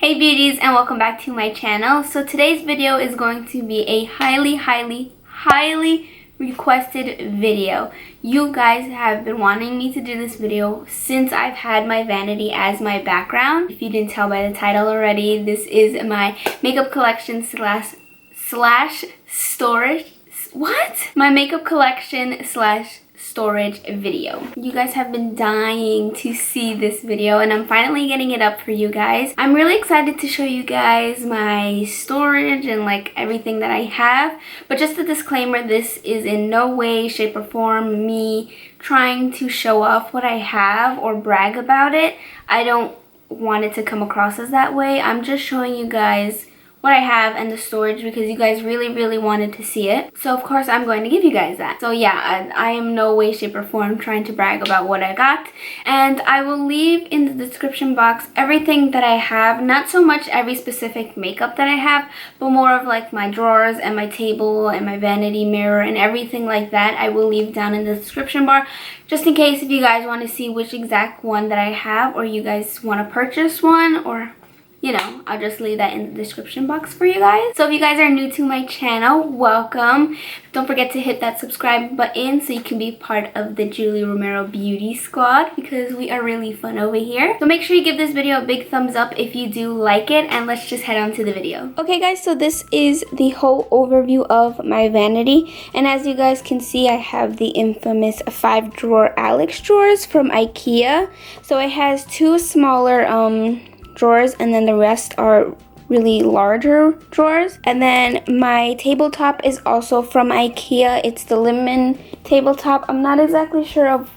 Hey beauties, and welcome back to my channel. So today's video is going to be a highly requested video. You guys have been wanting me to do this video since I've had my vanity as my background. If you didn't tell by the title already, this is my makeup collection slash storage. What? My makeup collection slash storage video. You guys have been dying to see this video and I'm finally getting it up for you guys. I'm really excited to show you guys my storage and like everything that I have, but just a disclaimer, this is in no way, shape or form me trying to show off what I have or brag about it. I don't want it to come across as that way. I'm just showing you guys what I have and the storage because you guys really wanted to see it. So of course I'm going to give you guys that. So yeah, I am no way, shape or form trying to brag about what I got. And I will leave in the description box everything that I have. Not so much every specific makeup that I have, but more of like my drawers and my table and my vanity mirror and everything like that. I will leave down in the description bar just in case if you guys want to see which exact one that I have or you guys want to purchase one, or you know, I'll just leave that in the description box for you guys. So if you guys are new to my channel, welcome. Don't forget to hit that subscribe button so you can be part of the Juliaromerobeauty squad because we are really fun over here. So make sure you give this video a big thumbs up if you do like it, and let's just head on to the video. Okay guys, so this is the whole overview of my vanity, and as you guys can see, I have the infamous 5-drawer Eyelash drawers from IKEA. So it has two smaller drawers and then the rest are really larger drawers. And then my tabletop is also from IKEA. It's the lemon tabletop. I'm not exactly sure of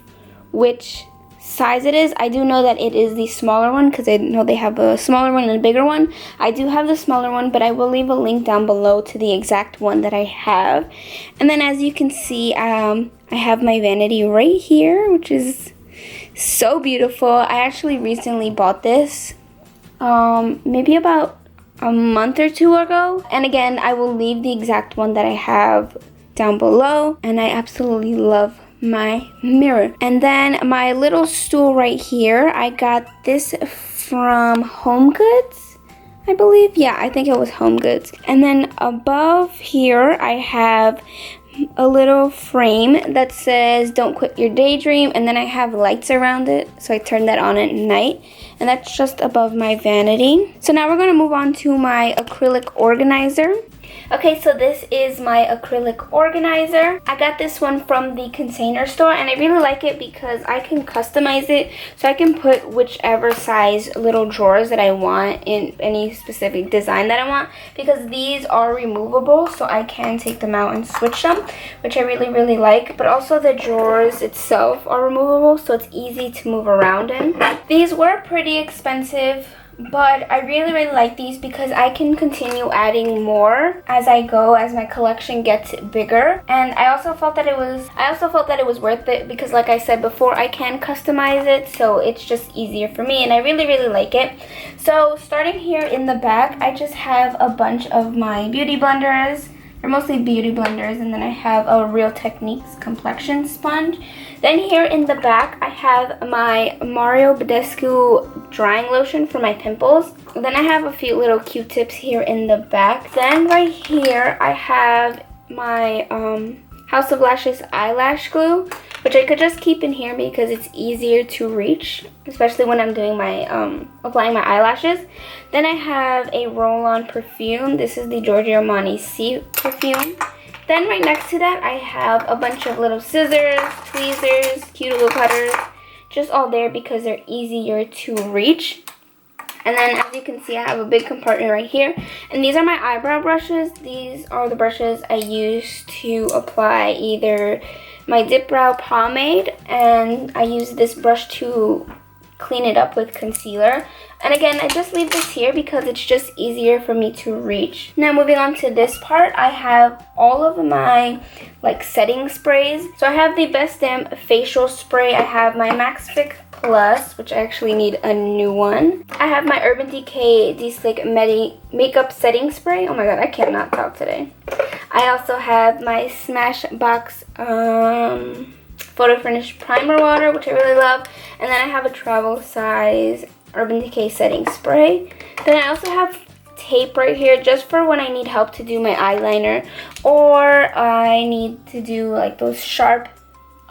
which size it is. I do know that it is the smaller one because I know they have a smaller one and a bigger one. I do have the smaller one, but I will leave a link down below to the exact one that I have. And then as you can see, I have my vanity right here, which is so beautiful. I actually recently bought this maybe about a month or two ago, and again I will leave the exact one that I have down below. And I absolutely love my mirror. And then my little stool right here, I got this from Home Goods, I believe. Yeah, I think it was Home Goods. And then above here I have a little frame that says "Don't quit your daydream," and then I have lights around it, so I turn that on at night, and that's just above my vanity. So now we're going to move on to my acrylic organizer. Okay, so this is my acrylic organizer. I got this one from the Container Store, and I really like it because I can customize it, so I can put whichever size little drawers that I want in any specific design that I want, because these are removable, so I can take them out and switch them, which I really like. But also the drawers itself are removable, so it's easy to move around in. These were pretty expensive, but I really like these because I can continue adding more as I go, as my collection gets bigger. And I also felt that it was worth it because, like I said before, I can customize it, so it's just easier for me, and I really like it. So starting here in the back, I just have a bunch of my beauty blenders. They're mostly beauty blenders, and then I have a Real Techniques complexion sponge. Then here in the back, I have my Mario Badescu drying lotion for my pimples. And then I have a few little Q-tips here in the back. Then right here, I have my House of Lashes eyelash glue, which I could just keep in here because it's easier to reach, especially when I'm doing my applying my eyelashes. Then I have a roll-on perfume. This is the Giorgio Armani Sea perfume. Then right next to that, I have a bunch of little scissors, tweezers, cute little cutters, just all there because they're easier to reach. And then as you can see, I have a big compartment right here. And these are my eyebrow brushes. These are the brushes I use to apply either my Dip Brow pomade, and I use this brush to clean it up with concealer. And again, I just leave this here because it's just easier for me to reach. Now moving on to this part, I have all of my like setting sprays. So I have the Best Damn facial spray. I have my Max Fix Plus, which I actually need a new one. I have my Urban Decay De-Slick makeup setting spray. Oh my god, I cannot talk today. I also have my Smashbox Photo Finish Primer Water, which I really love. And then I have a travel size Urban Decay setting spray. Then I also have tape right here just for when I need help to do my eyeliner, or I need to do like those sharp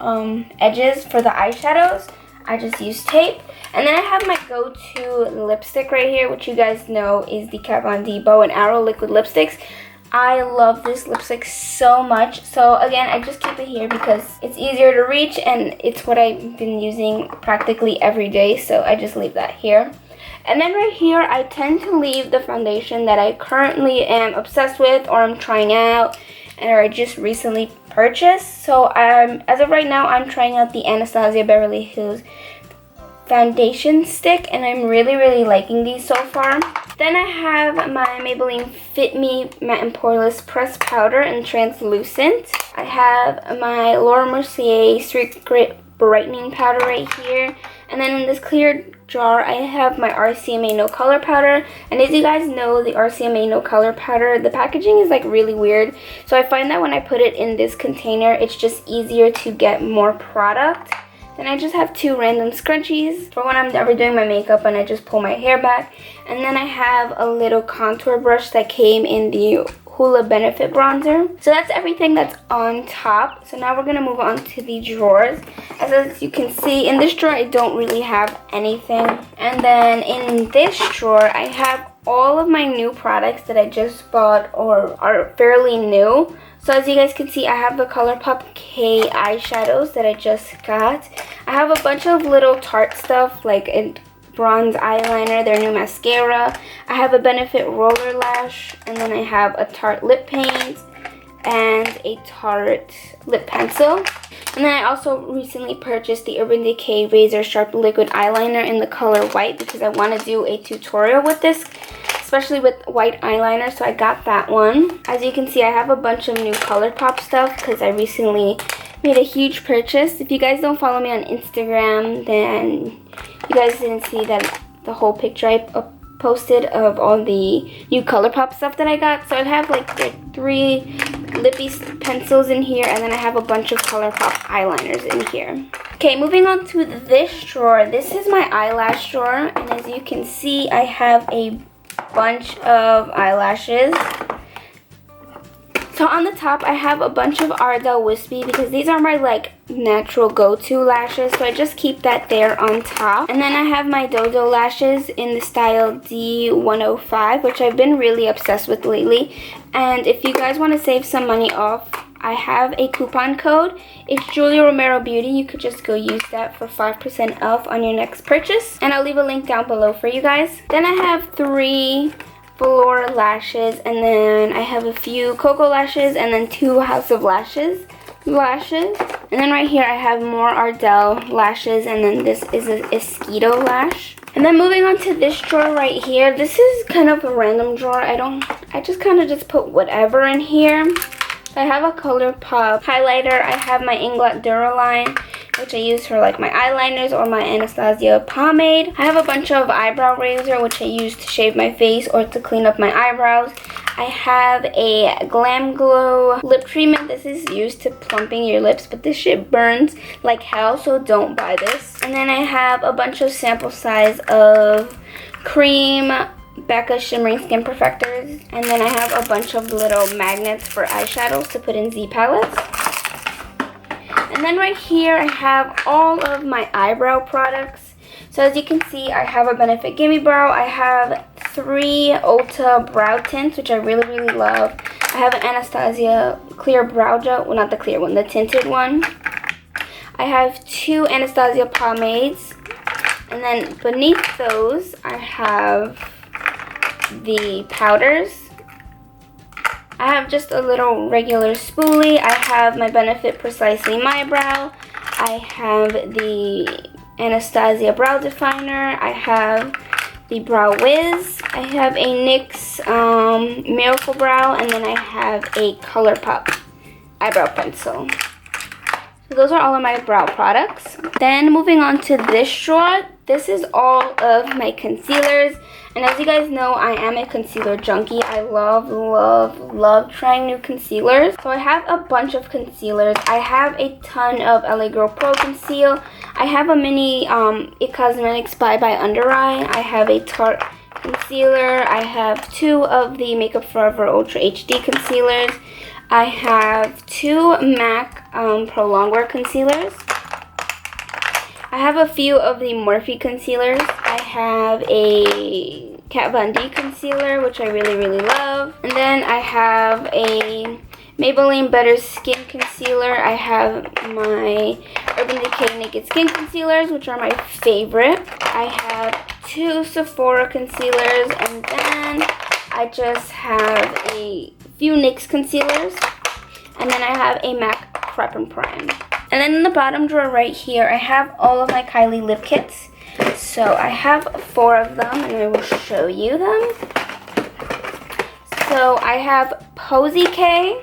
edges for the eyeshadows. I just use tape. And then I have my go-to lipstick right here, which you guys know is the Kat Von D Bow and Arrow liquid lipsticks. I love this lipstick so much. So again, I just keep it here because it's easier to reach and it's what I've been using practically every day. So I just leave that here. And then right here, I tend to leave the foundation that I currently am obsessed with or I'm trying out or I just recently purchased. So as of right now, I'm trying out the Anastasia Beverly Hills foundation stick and I'm really liking these so far. Then I have my Maybelline Fit Me Matte and Poreless Pressed Powder in Translucent. I have my Laura Mercier Street Grit Brightening Powder right here. And then in this clear jar, I have my RCMA No Color Powder. And as you guys know, the RCMA No Color Powder, the packaging is like really weird. So I find that when I put it in this container, it's just easier to get more product. Then I just have two random scrunchies for when I'm ever doing my makeup and I just pull my hair back. And then I have a little contour brush that came in the Hoola Benefit Bronzer. So that's everything that's on top. So now we're going to move on to the drawers. As you can see, in this drawer I don't really have anything. And then in this drawer I have all of my new products that I just bought or are fairly new. So as you guys can see, I have the ColourPop K eyeshadows that I just got. I have a bunch of little Tarte stuff like a bronze eyeliner, their new mascara. I have a Benefit roller lash, and then I have a Tarte lip paint and a Tarte lip pencil. And then I also recently purchased the Urban Decay Razor Sharp Liquid Eyeliner in the color white because I want to do a tutorial with this, especially with white eyeliner, so I got that one. As you can see, I have a bunch of new ColourPop stuff because I recently made a huge purchase. If you guys don't follow me on Instagram, then you guys didn't see that the whole picture I posted of all the new ColourPop stuff that I got. So I have like 3 lippy pencils in here, and then I have a bunch of ColourPop eyeliners in here. Okay, moving on to this drawer. This is my eyelash drawer, and as you can see, I have a bunch of eyelashes. So on the top, I have a bunch of Ardell Wispy because these are my like natural go-to lashes. So I just keep that there on top. And then I have my Dodo lashes in the style D105, which I've been really obsessed with lately. And if you guys want to save some money off, I have a coupon code. It's Juliaromerobeauty. You could just go use that for 5% off on your next purchase. And I'll leave a link down below for you guys. Then I have 3 Velour lashes, and then I have a few Cocoa lashes, and then 2 House of Lashes. And then right here I have more Ardell lashes, and then this is a Esquito lash. And then moving on to this drawer right here. This is kind of a random drawer. I just kind of just put whatever in here. I have a ColourPop highlighter. I have my Inglot Duraline, which I use for like my eyeliners or my Anastasia pomade. I have a bunch of eyebrow razor, which I use to shave my face or to clean up my eyebrows. I have a Glam Glow lip treatment. This is used to plumping your lips, but this shit burns like hell, so don't buy this. And then I have a bunch of sample size of cream Becca Shimmering Skin Perfectors, and then I have a bunch of little magnets for eyeshadows to put in Z palettes. And then right here I have all of my eyebrow products. So as you can see, I have a Benefit Gimme Brow. I have 3 Ulta brow tints, which I really love. I have an Anastasia clear brow gel, well, not the clear one, the tinted one. I have 2 Anastasia pomades, and then beneath those I have the powders. I have just a little regular spoolie. I have my Benefit Precisely My Brow. I have the Anastasia Brow Definer. I have the Brow Wiz. I have a NYX Miracle Brow, and then I have a ColourPop eyebrow pencil. So those are all of my brow products. Then moving on to this drawer. This is all of my concealers. And as you guys know, I am a concealer junkie. I love trying new concealers. So I have a bunch of concealers. I have a ton of LA Girl Pro Conceal. I have a mini It Cosmetics by Under Eye. I have a Tarte concealer. I have 2 of the Makeup Forever Ultra HD concealers. I have 2 MAC Pro Longwear concealers. I have a few of the Morphe concealers. I have a Kat Von D concealer, which I really love. And then I have a Maybelline Better Skin concealer. I have my Urban Decay Naked Skin concealers, which are my favorite. I have 2 Sephora concealers, and then I just have a few NYX concealers, and then I have a MAC Prep and Prime. And then in the bottom drawer right here, I have all of my Kylie lip kits. So I have 4 of them, and I will show you them. So I have Posy K.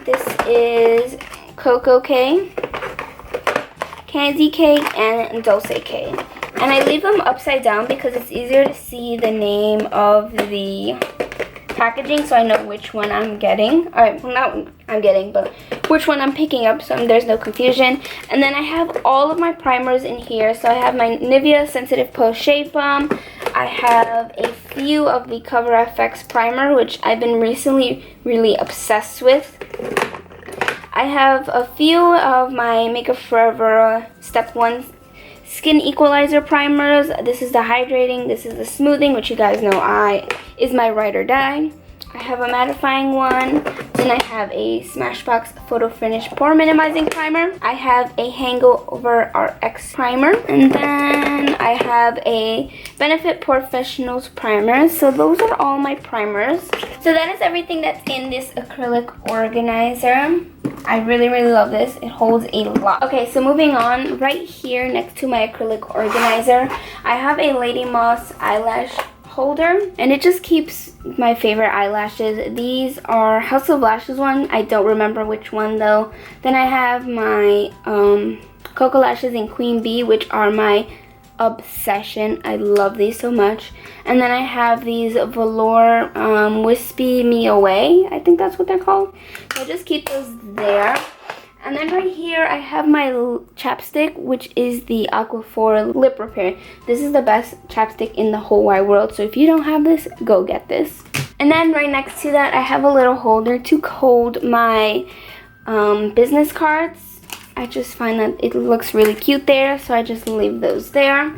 This is Coco K, Candy K, and Dulce K. And I leave them upside down because it's easier to see the name of the packaging, so I know which one I'm getting. Alright, well, not I'm getting, but which one I'm picking up, so there's no confusion. And then I have all of my primers in here. So I have my Nivea Sensitive Post Shave Balm. I have a few of the Cover FX primer, which I've been recently really obsessed with. I have a few of my Makeup Forever Step 1 Skin Equalizer primers. This is the hydrating, this is the smoothing, which you guys know is my ride or die. I have a mattifying one. Then I have a Smashbox Photo Finish Pore Minimizing Primer. I have a Hangover RX Primer. And then I have a Benefit Professionals Primer. So those are all my primers. So that is everything that's in this acrylic organizer. I really love this. It holds a lot. Okay, so moving on, right here next to my acrylic organizer, I have a Lady Moss eyelash holder, and it just keeps my favorite eyelashes. These are House of Lashes one. I don't remember which one though. Then I have my Coco Lashes in Queen Bee, which are my obsession. I love these so much. And then I have these Velour Wispy Me Away. I think that's what they're called. So I just keep those there. And then right here I have my chapstick, which is the Aquaphor Lip Repair. This is the best chapstick in the whole wide world. So if you don't have this, go get this. And then right next to that, I have a little holder to hold my business cards. I just find that it looks really cute there, so I just leave those there.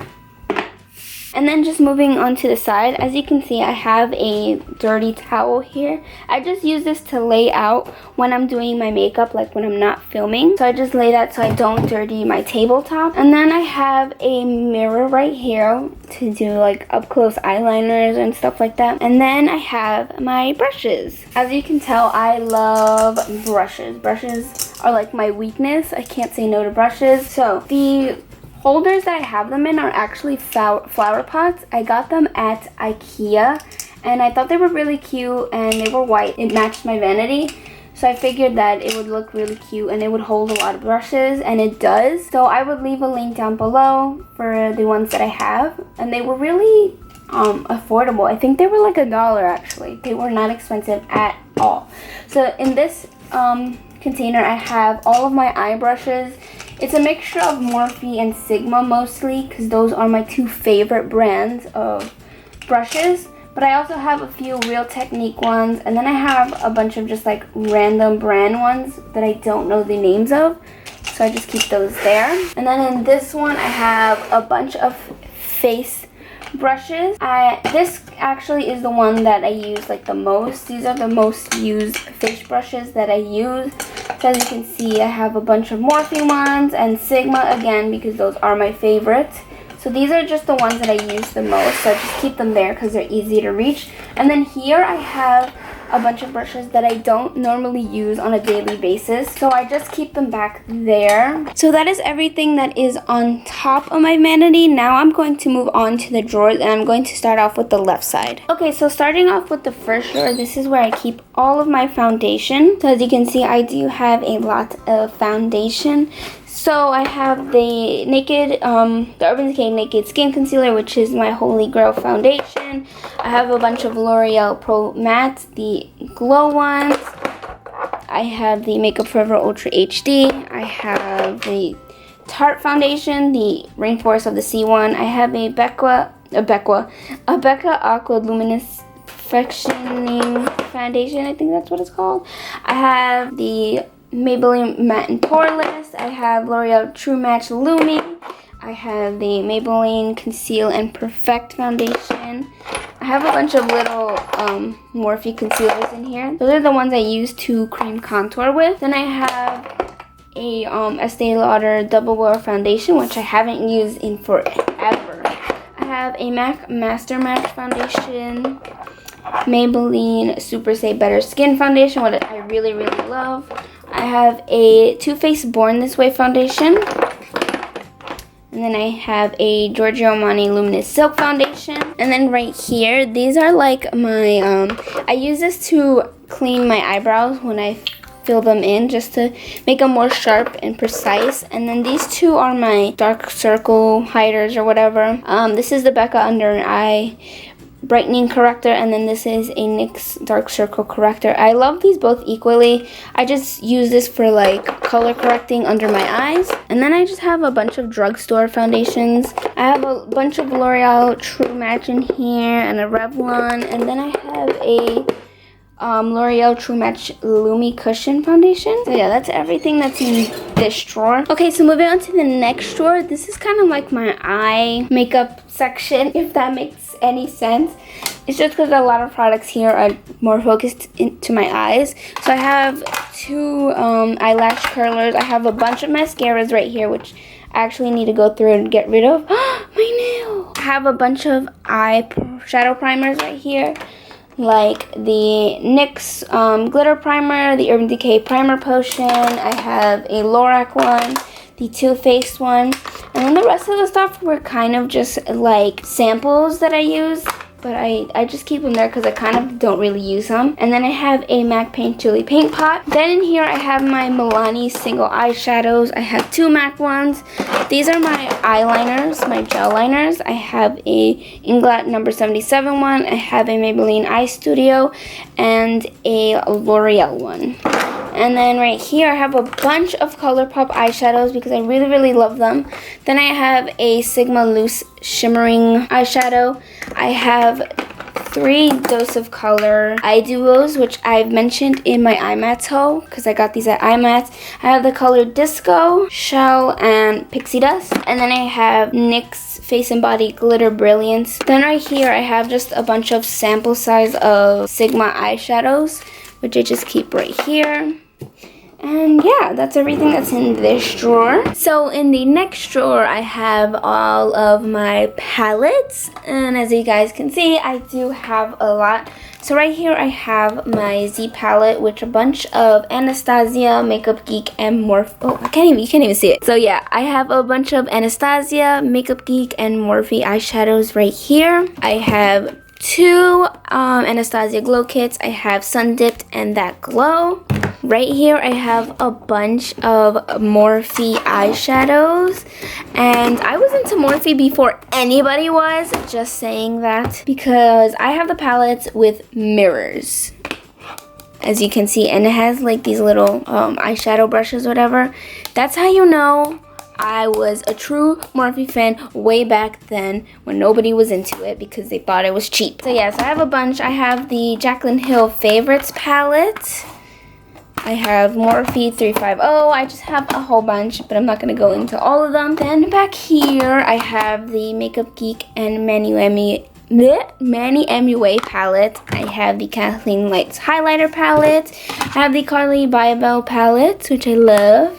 And then just moving on to the side, as you can see, I have a dirty towel here. I just use this to lay out when I'm doing my makeup, like when I'm not filming. So I just lay that so I don't dirty my tabletop. And then I have a mirror right here to do like up close eyeliners and stuff like that. And then I have my brushes. As you can tell, I love brushes. Brushes are like my weakness. I can't say no to brushes. So the holders that I have them in are actually flower pots. I got them at IKEA, and I thought they were really cute, and they were white. It matched my vanity, so I figured that it would look really cute and it would hold a lot of brushes, and it does. So I would leave a link down below for the ones that I have, and they were really affordable. I think they were like $1 actually. They were not expensive at all. So in this container I have all of my eye brushes. It's a mixture of Morphe and Sigma mostly, because those are my 2 favorite brands of brushes. But I also have a few Real Technique ones, and then I have a bunch of just like random brand ones that I don't know the names of. So I just keep those there. And then in this one I have a bunch of face brushes. This actually is the one that I use like the most. These are the most used face brushes that I use. So as you can see, I have a bunch of Morphe ones and Sigma again, because those are my favorites. So these are just the ones that I use the most. So I just keep them there because they're easy to reach. And then here I have a bunch of brushes that I don't normally use on a daily basis, so I just keep them back there. So that is everything that is on top of my vanity. Now I'm going to move on to the drawers, and I'm going to start off with the left side. Okay, so starting off with the first drawer, this is where I keep all of my foundation. So as you can see, I do have a lot of foundation. So I have the the Urban Decay Naked Skin Concealer, which is my holy grail foundation. I have a bunch of L'Oreal Pro Mattes, the glow ones. I have the Makeup Forever Ultra HD. I have the Tarte foundation, the Rainforest of the Sea one. I have a Becca Aqua Luminous Perfectioning Foundation. I think that's what it's called. I have the Maybelline Matte and Poreless. I have L'Oreal True Match Lumi. I have the Maybelline Conceal and Perfect Foundation. I have a bunch of little Morphe concealers in here. Those are the ones I use to cream contour with. Then I have a Estee Lauder Double Wear Foundation, which I haven't used in forever. I have a MAC Master Match Foundation. Maybelline Super Stay Better Skin Foundation, what I really love. I have a Too Faced Born This Way foundation. And then I have a Giorgio Armani Luminous Silk foundation. And then right here, these are like my, I use this to clean my eyebrows when I fill them in, just to make them more sharp and precise. And then these two are my dark circle hiders or whatever. This is the Becca Under Eye Brightening Corrector, and then this is a NYX Dark Circle Corrector. I love these both equally. I just use this for like color correcting under my eyes. And then I just have a bunch of drugstore foundations. I have a bunch of L'Oreal True Match in here and a Revlon. And then I have a L'Oreal True Match Lumi Cushion Foundation. So yeah, that's everything that's in this drawer. Okay, so moving on to the next drawer. This is kind of like my eye makeup section, if that makes any sense. It's just because a lot of products here are more focused into my eyes. So I have two eyelash curlers. I have a bunch of mascaras right here, which I actually need to go through and get rid of. My nail! I have a bunch of eyeshadow primers right here, like the NYX glitter primer, the Urban Decay primer potion. I have a Lorac one, the Too Faced one, and then the rest of the stuff were kind of just like samples that I use, but I just keep them there because I kind of don't really use them. And then I have a MAC Paint Julie paint pot. Then in here I have my Milani single eyeshadows. I have two MAC ones. These are my eyeliners, my gel liners. I have a Inglot number 77 one. I have a Maybelline Eye Studio and a L'Oreal one. And then right here I have a bunch of ColourPop eyeshadows because I really love them. Then I have a Sigma Loose Shimmering eyeshadow. I have 3 Dose of Color eye duos, which I've mentioned in my iMats haul because I got these at iMats. I have the color Disco, Shell, and Pixie Dust. And then I have NYX Face and Body Glitter Brilliance. Then right here I have just a bunch of sample size of Sigma eyeshadows, which I just keep right here. And yeah, that's everything that's in this drawer. So in the next drawer, I have all of my palettes. And as you guys can see, I do have a lot. So right here, I have my Z palette, which a bunch of Anastasia, Makeup Geek, and Morphe. Oh, you can't even see it. So yeah, I have a bunch of Anastasia, Makeup Geek, and Morphe eyeshadows right here. I have 2 Anastasia glow kits. I have Sun Dipped and That Glow. Right here I have a bunch of Morphe eyeshadows, and I was into Morphe before anybody was, just saying that, because I have the palettes with mirrors, as you can see, and it has like these little eyeshadow brushes, whatever. That's how you know I was a true Morphe fan way back then when nobody was into it because they thought it was cheap. So yes, I have a bunch. I have the Jaclyn Hill Favorites palette. I have Morphe 350. I just have a whole bunch, but I'm not going to go into all of them. Then back here, I have the Makeup Geek and Manny MUA palette. I have the Kathleen Lights highlighter palette. I have the Carly Bybel palette, which I love.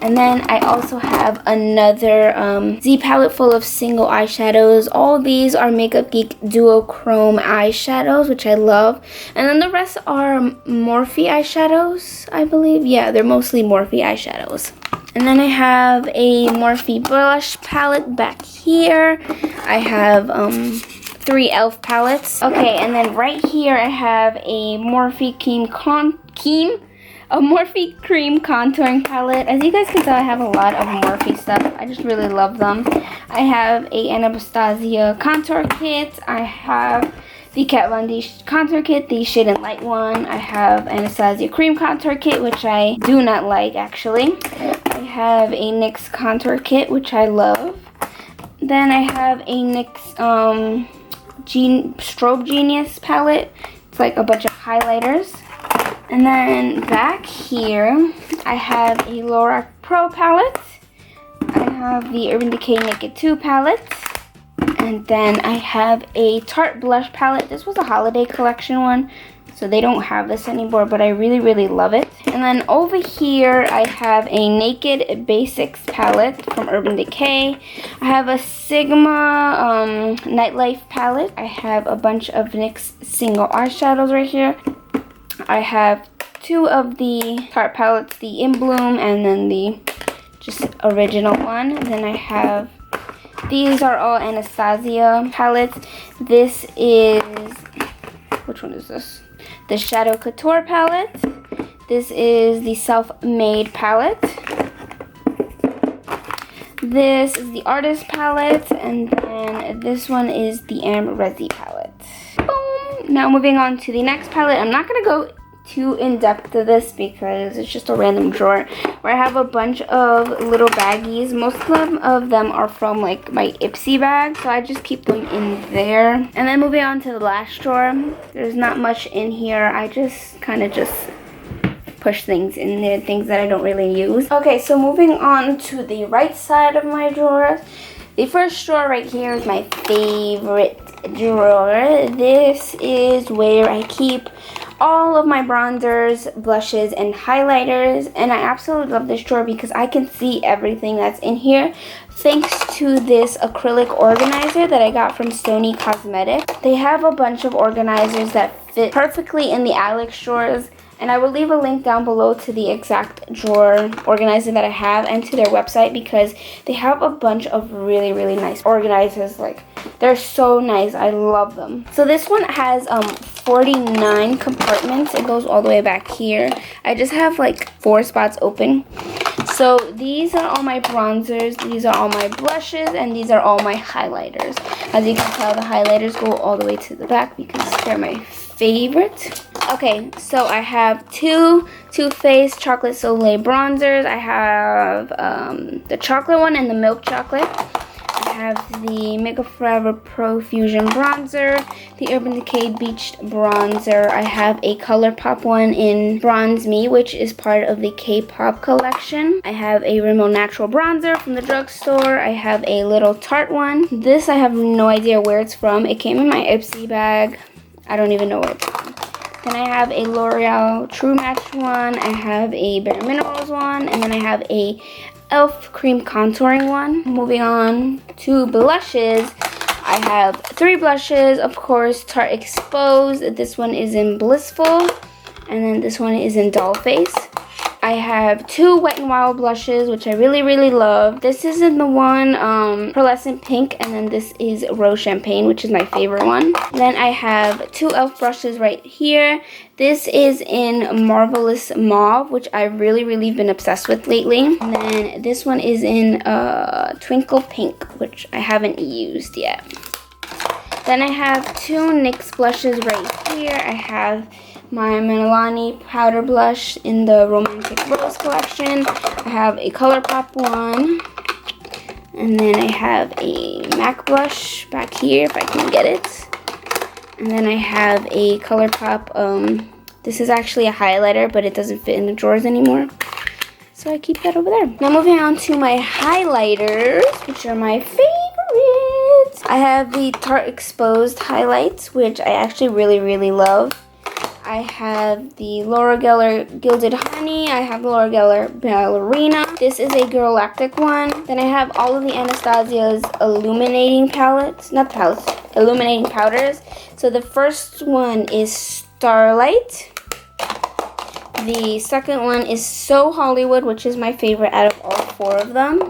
And then I also have another Z palette full of single eyeshadows. All these are Makeup Geek Duochrome eyeshadows, which I love. And then the rest are Morphe eyeshadows, I believe. Yeah, they're mostly Morphe eyeshadows. And then I have a Morphe blush palette back here. I have 3 e.l.f. palettes. Okay, and then right here I have a Morphe a Morphe Cream Contouring Palette. As you guys can tell, I have a lot of Morphe stuff. I just really love them. I have a Anastasia Contour Kit. I have the Kat Von D Contour Kit, the Shade and Light one. I have Anastasia Cream Contour Kit, which I do not like, actually. I have a NYX Contour Kit, which I love. Then I have a NYX Strobe Genius palette. It's like a bunch of highlighters. And then back here, I have a Lorac Pro palette. I have the Urban Decay Naked 2 palette. And then I have a Tarte blush palette. This was a holiday collection one, so they don't have this anymore, but I really, really love it. And then over here, I have a Naked Basics palette from Urban Decay. I have a Sigma Nightlife palette. I have a bunch of NYX single eyeshadows right here. I have two of the Tarte palettes, the In Bloom and then the just original one. And then I have, these are all Anastasia palettes. This is, which one is this? The Shadow Couture palette. This is the Self-Made palette. This is the Artist palette. And then this one is the Amber Resi palette. Boom! Now moving on to the next palette. I'm not going to go too in-depth to this because it's just a random drawer where I have a bunch of little baggies. Most of them are from like my Ipsy bag, so I just keep them in there. And then moving on to the lash drawer, there's not much in here. I just kind of just push things in there, things that I don't really use. Okay, so moving on to the right side of my drawer. The first drawer right here is my favorite drawer. This is where I keep all of my bronzers, blushes, and highlighters, and I absolutely love this drawer because I can see everything that's in here thanks to this acrylic organizer that I got from Sony Cosmetics. They have a bunch of organizers that fit perfectly in the Eyelash drawers, and I will leave a link down below to the exact drawer organizer that I have and to their website because they have a bunch of really, really nice organizers. Like, they're so nice. I love them. So this one has 49 compartments. It goes all the way back here. I just have like 4 spots open. So these are all my bronzers, these are all my blushes, and these are all my highlighters. As you can tell, the highlighters go all the way to the back because they're my favorite. Okay, so I have two Too Faced Chocolate Soleil bronzers. I have the chocolate one and the milk chocolate. I have the Makeup Forever Pro Fusion bronzer, the Urban Decay Beached bronzer. I have a ColourPop one in Bronze Me, which is part of the K-pop collection. I have a Rimmel Natural bronzer from the drugstore. I have a little Tarte one. This I have no idea where it's from. It came in my Ipsy bag. I don't even know where it's from. Then I have a L'Oreal True Match one. I have a Bare Minerals one. And then I have a e.l.f. Cream Contouring one. Moving on to blushes. I have 3 blushes. Of course, Tarte Exposed. This one is in Blissful. And then this one is in Dollface. I have 2 Wet n Wild blushes, which I really, really love. This is in the one Pearlescent Pink, and then this is Rose Champagne, which is my favorite one. Then I have 2 e.l.f. brushes right here. This is in Marvelous Mauve, which I've really, really been obsessed with lately. And then this one is in Twinkle Pink, which I haven't used yet. Then I have 2 NYX blushes right here. I have my Milani powder blush in the Romantic Rose collection. I have a ColourPop one. And then I have a MAC blush back here, if I can get it. And then I have a ColourPop, this is actually a highlighter, but it doesn't fit in the drawers anymore. So I keep that over there. Now moving on to my highlighters, which are my favorites. I have the Tarte Exposed highlights, which I actually really, really love. I have the Laura Geller Gilded Honey. I have the Laura Geller Ballerina. This is a Girlactic one. Then I have all of the Anastasia's illuminating palettes. Not palettes, illuminating powders. So the first one is Starlight. The second one is So Hollywood, which is my favorite out of all 4 of them.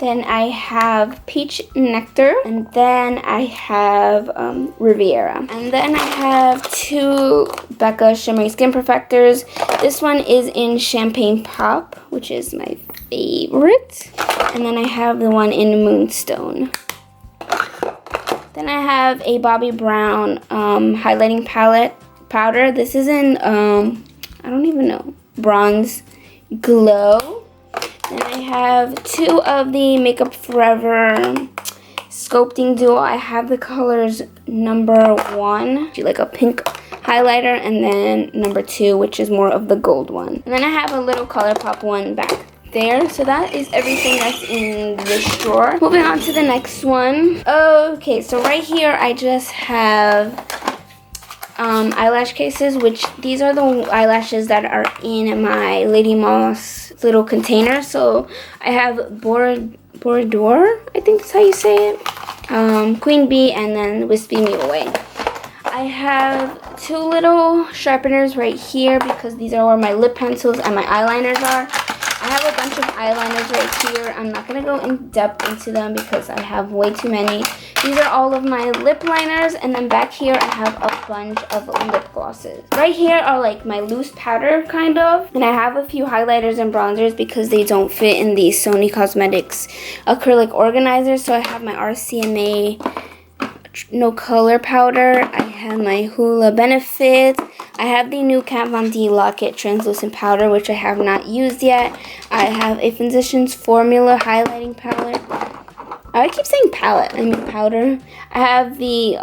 Then I have Peach Nectar. And then I have Riviera. And then I have two Becca Shimmery Skin Perfectors. This one is in Champagne Pop, which is my favorite. And then I have the one in Moonstone. Then I have a Bobbi Brown highlighting palette powder. This is in, I don't even know, Bronze Glow. Then I have two of the Makeup Forever Sculpting Duo. I have the colors number 1, like a pink highlighter, and then number 2, which is more of the gold one. And then I have a little ColourPop one back there. So that is everything that's in this drawer. Moving on to the next one. Okay, so right here I just have eyelash cases, which these are the eyelashes that are in my Lady Moss little container. So I have Bordor, I think that's how you say it, Queen Bee, and then Wispy Me Away. I have two little sharpeners right here because these are where my lip pencils and my eyeliners are. I have a bunch of eyeliners right here. I'm not going to go in depth into them because I have way too many. These are all of my lip liners, and then back here I have a bunch of lip glosses. Right here are like my loose powder kind of, and I have a few highlighters and bronzers because they don't fit in the Sony Cosmetics acrylic organizers. So I have my RCMA No Color powder. I have my Hoola Benefit. I have the new Kat Von D Lock-It translucent powder, which I have not used yet. I have a Physicians Formula highlighting palette. I keep saying palette, I mean powder. I have the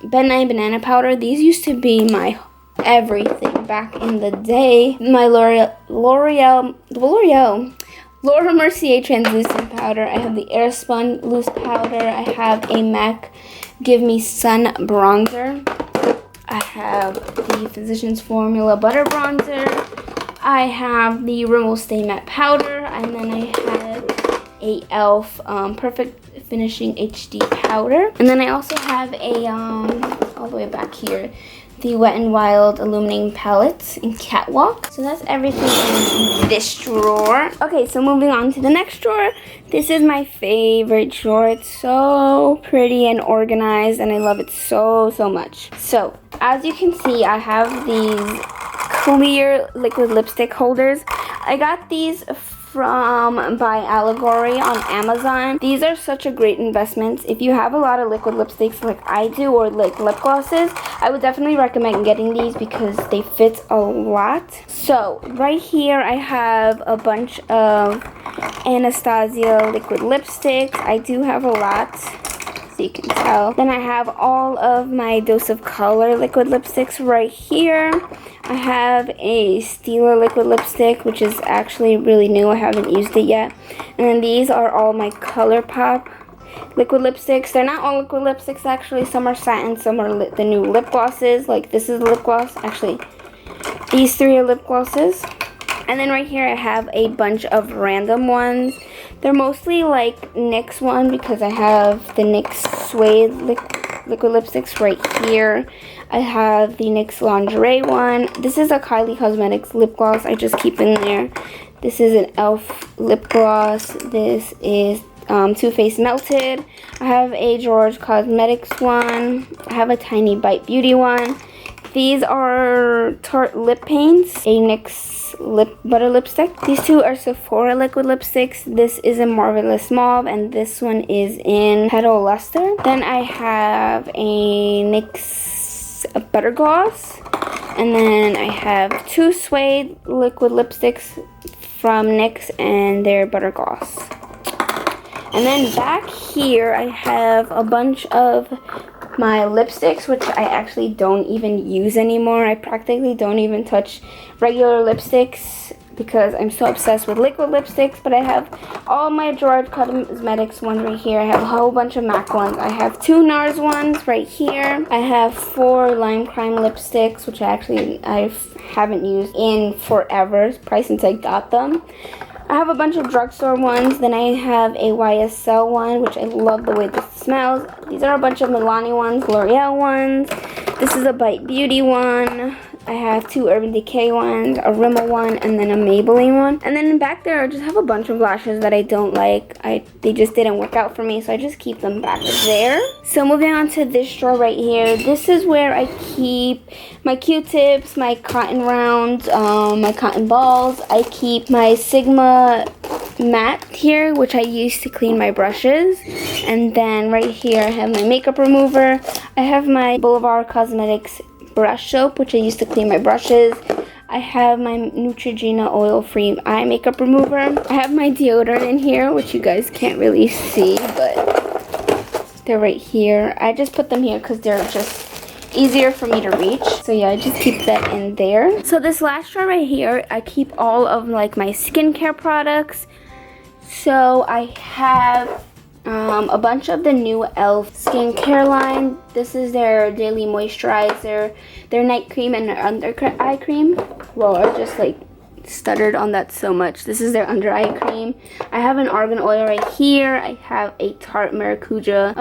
Ben 9 banana powder. These used to be my everything back in the day. My L'Oreal Laura Mercier translucent powder. I have the Airspun loose powder. I have a MAC Give Me Sun bronzer. I have the Physicians Formula butter bronzer. I have the Rimmel Stay Matte powder, and then I have a e.l.f. Perfect Finishing HD powder. And then I also have a all the way back here, the Wet n Wild Illuminating Palette in Catwalk. So that's everything in this drawer. Okay, so moving on to the next drawer. This is my favorite drawer. It's so pretty and organized, and I love it so much. So as you can see, I have these clear liquid lipstick holders. I got these from By Allegory on Amazon. These are such a great investment. If you have a lot of liquid lipsticks like I do, or like lip glosses, I would definitely recommend getting these because they fit a lot. So right here I have a bunch of Anastasia liquid lipsticks. I do have a lot, so you can tell. Then I have all of my Dose of Color liquid lipsticks right here. I have a Stila liquid lipstick, which is actually really new. I haven't used it yet. And then these are all my ColourPop liquid lipsticks. They're not all liquid lipsticks actually. Some are satin, some are the new lip glosses. Like this is a lip gloss. Actually, these three are lip glosses. And then right here I have a bunch of random ones. They're mostly like NYX one because I have the NYX Suede liquid lipsticks right here. I have the NYX Lingerie one. This is a Kylie Cosmetics lip gloss I just keep in there. This is an e.l.f. lip gloss. This is Too Faced Melted. I have a George Cosmetics one. I have a Tiny Bite Beauty one. These are Tarte Lip Paints, a NYX butter lipstick. These two are Sephora liquid lipsticks. This is in Marvelous Mauve, and this one is in Petal Luster. Then I have a NYX butter gloss, and then I have two Suede liquid lipsticks from NYX and their butter gloss. And then back here I have a bunch of my lipsticks, which I actually don't even use anymore. I practically don't even touch regular lipsticks because I'm so obsessed with liquid lipsticks. But I have all my George Cosmetics ones right here. I have a whole bunch of MAC ones. I have two NARS ones right here. I have 4 Lime Crime lipsticks, which I haven't used in forever, probably since I got them. I have a bunch of drugstore ones. Then I have a YSL one, which I love the way this smells. These are a bunch of Milani ones, L'Oreal ones. This is a Bite Beauty one. I have 2 Urban Decay ones, a Rimmel one, and then a Maybelline one. And then back there, I just have a bunch of lashes that I don't like. They just didn't work out for me, so I just keep them back there. So moving on to this drawer right here. This is where I keep my Q-tips, my cotton rounds, my cotton balls. I keep my Sigma mat here, which I use to clean my brushes. And then right here I have my makeup remover. I have my Boulevard Cosmetics brush soap, which I use to clean my brushes. I have my Neutrogena oil-free eye makeup remover. I have my deodorant in here, which you guys can't really see, but they're right here. I just put them here because they're just easier for me to reach. So yeah, I just keep that in there. So this last drawer right here, I keep all of like my skincare products. So I have a bunch of the new e.l.f. skincare line. This is their daily moisturizer, their night cream, and their under eye cream. Whoa, I just like stuttered on that so much. This is their under eye cream. I have an argan oil right here. I have a Tarte Maracuja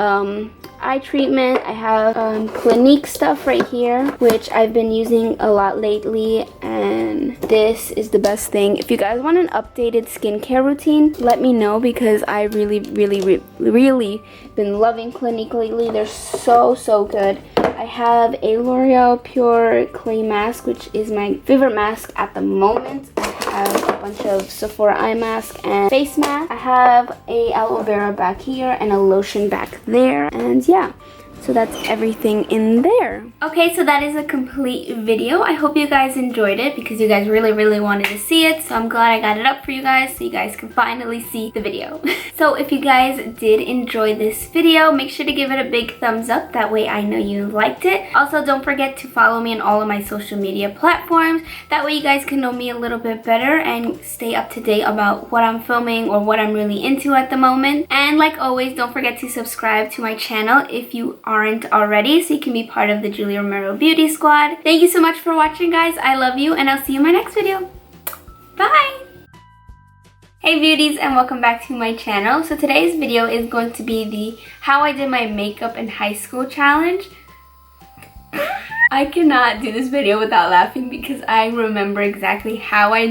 eye treatment. I have Clinique stuff right here, which I've been using a lot lately, and this is the best thing. If you guys want an updated skincare routine, let me know, because I really been loving Clinique lately. They're so good. I have a L'Oreal Pure Clay Mask, which is my favorite mask at the moment. I have a bunch of Sephora eye mask and face mask. I have a aloe vera back here and a lotion back there. And yeah, so that's everything in there. Okay, so that is a complete video. I hope you guys enjoyed it, because you guys really wanted to see it. So I'm glad I got it up for you guys so you guys can finally see the video. So if you guys did enjoy this video, make sure to give it a big thumbs up. That way I know you liked it. Also, don't forget to follow me on all of my social media platforms. That way you guys can know me a little bit better and stay up to date about what I'm filming or what I'm really into at the moment. And like always, don't forget to subscribe to my channel if you aren't already, so you can be part of the Juliaromerobeauty squad. Thank you so much for watching, guys. I love you, and I'll see you in my next video. Bye! Hey beauties, and welcome back to my channel. So today's video is going to be the how I did my makeup in high school challenge. I cannot do this video without laughing, because I remember exactly how I